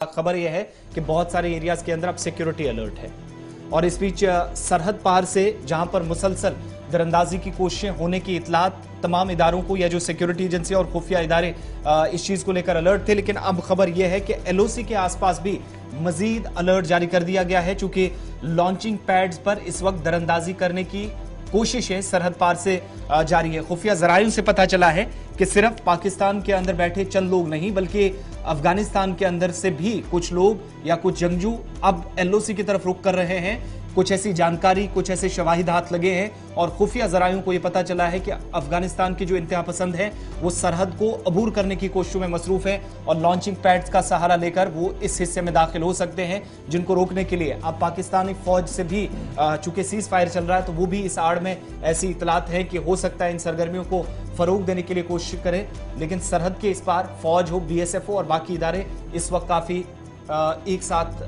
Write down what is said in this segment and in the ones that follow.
खबर यह है कि बहुत सारे एरियाज के अंदर अब सिक्योरिटी अलर्ट है और इस बीच सरहद पार से जहां पर मुसलसल दरअंदाजी की कोशिशें होने की इतलात तमाम इदारों को या जो सिक्योरिटी एजेंसी और खुफिया इदारे इस चीज को लेकर अलर्ट थे, लेकिन अब खबर यह है कि एलओसी के आसपास भी मजीद अलर्ट जारी कर दिया गया है, चूंकि लॉन्चिंग पैड्स पर इस वक्त दरअंदाजी करने की कोशिशें सरहद पार से जारी है। खुफिया जराइयों से पता चला है कि सिर्फ पाकिस्तान के अंदर बैठे चंद लोग नहीं बल्कि अफगानिस्तान के अंदर से भी कुछ लोग या कुछ जंगजू अब एलओसी की तरफ रुख कर रहे हैं। कुछ ऐसी जानकारी, कुछ ऐसे शवाहिद हाथ लगे हैं और खुफिया जराइयों को यह पता चला है कि अफगानिस्तान के जो इंतहा पसंद है वो सरहद को अबूर करने की कोशिशों में मसरूफ है और लॉन्चिंग पैड्स का सहारा लेकर वो इस हिस्से में दाखिल हो सकते हैं, जिनको रोकने के लिए अब पाकिस्तानी फौज से भी चूंकि सीज फायर चल रहा है तो वो भी इस आड़ में ऐसी इतलात है कि हो सकता है इन सरगर्मियों को फरोग देने के लिए कोशिश करें, लेकिन सरहद के इस पार फौज हो, बीएसएफ हो और बाकी इदारे इस वक्त काफी एक साथ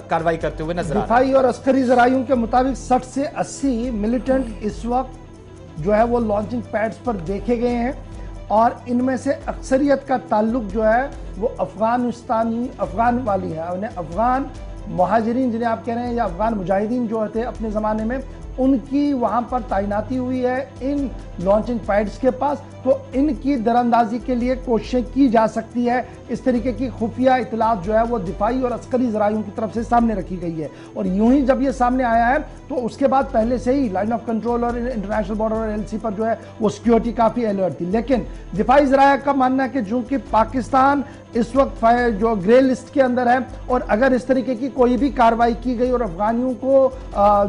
कार्रवाई करते हुए नजर आ रहे हैं। दिफाई और अस्करी जराइयों के मुताबिक 60 से 80 मिलिटेंट इस वक्त जो है वो लॉन्चिंग पैड्स पर देखे गए हैं और इनमें से अक्सरियत का ताल्लुक जो है वो अफगान वाली है। उन्हें अफगान मुहाजिरीन जिन्हें आप कह रहे हैं या अफगान मुजाहिदीन जो थे अपने ज़माने में, उनकी वहां पर तैनाती हुई है इन लॉन्चिंग पैड्स के पास, तो इनकी दरअंदाजी के लिए कोशिशें की जा सकती है। इस तरीके की खुफिया इतलात जो है वो दिफाई और अस्करी जराइयों की तरफ से सामने रखी गई है और यूं ही जब ये सामने आया है तो उसके बाद पहले से ही लाइन ऑफ कंट्रोल और इंटरनेशनल बॉर्डर और एलसी पर जो है वो सिक्योरिटी काफी अलर्ट थी। लेकिन दिफाई जराया का मानना है कि चूंकि पाकिस्तान इस वक्त जो ग्रे लिस्ट के अंदर है और अगर इस तरीके की कोई भी कार्रवाई की गई और अफगानियों को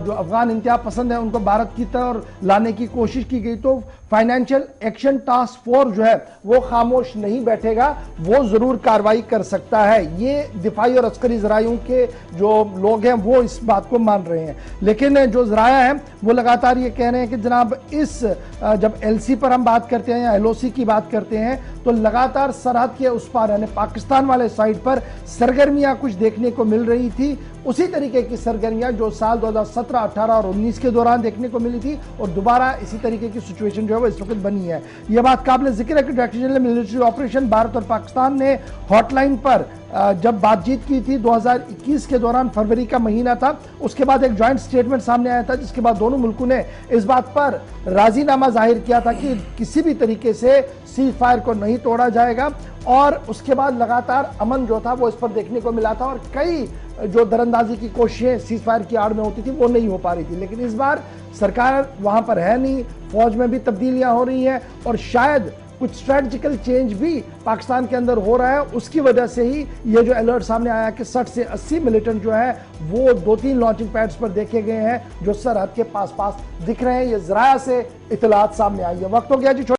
जो अफगान इंतहा पसंद है उनको भारत की तरफ लाने की कोशिश की गई तो फाइनेंशियल एक्शन टास्क फोर्स जो है वो खामोश नहीं बैठेगा, वो जरूर कार्रवाई कर सकता है। ये दिफाई और अस्करी जराइयों के जो लोग हैं वो इस बात को मान रहे हैं, लेकिन जो जराया है वो लगातार ये कह रहे हैं कि जनाब इस जब एलसी पर हम बात करते हैं या एलओसी की बात करते हैं तो लगातार सरहद के उस पार यानी पाकिस्तान वाले साइड पर सरगर्मियां कुछ देखने को मिल रही थी, उसी तरीके की सरगर्मियां जो साल 2017, 18 और 19 के दौरान देखने को मिली थी और दोबारा इसी तरीके की सिचुएशन जो है वो इस वक्त बनी है। यह बात काबिल जिक्र है कि director general military operation Bharat और पाकिस्तान ने हॉटलाइन पर जब बातचीत की थी 2021 के दौरान, फरवरी का महीना था, उसके बाद एक ज्वाइंट स्टेटमेंट सामने आया था जिसके बाद दोनों मुल्कों ने इस बात पर राजीनामा जाहिर किया था कि किसी भी तरीके से सीज फायर को नहीं तोड़ा जाएगा और उसके बाद लगातार अमन जो था वो इस पर देखने को मिला था और कई जो दरअंदाजी की कोशिशें सीज फायर की आड़ में होती थी वो नहीं हो पा रही थी। लेकिन इस बार सरकार वहां पर है नहीं, फौज में भी तब्दीलियां हो रही हैं और शायद कुछ स्ट्रेटजिकल चेंज भी पाकिस्तान के अंदर हो रहा है, उसकी वजह से ही ये जो अलर्ट सामने आया कि 60 से 80 मिलिटेंट जो है वो 2-3 लॉन्चिंग पैड्स पर देखे गए हैं जो सरहद के पास दिख रहे हैं। ये जराया से इतलात सामने आई है। वक्त हो गया जी।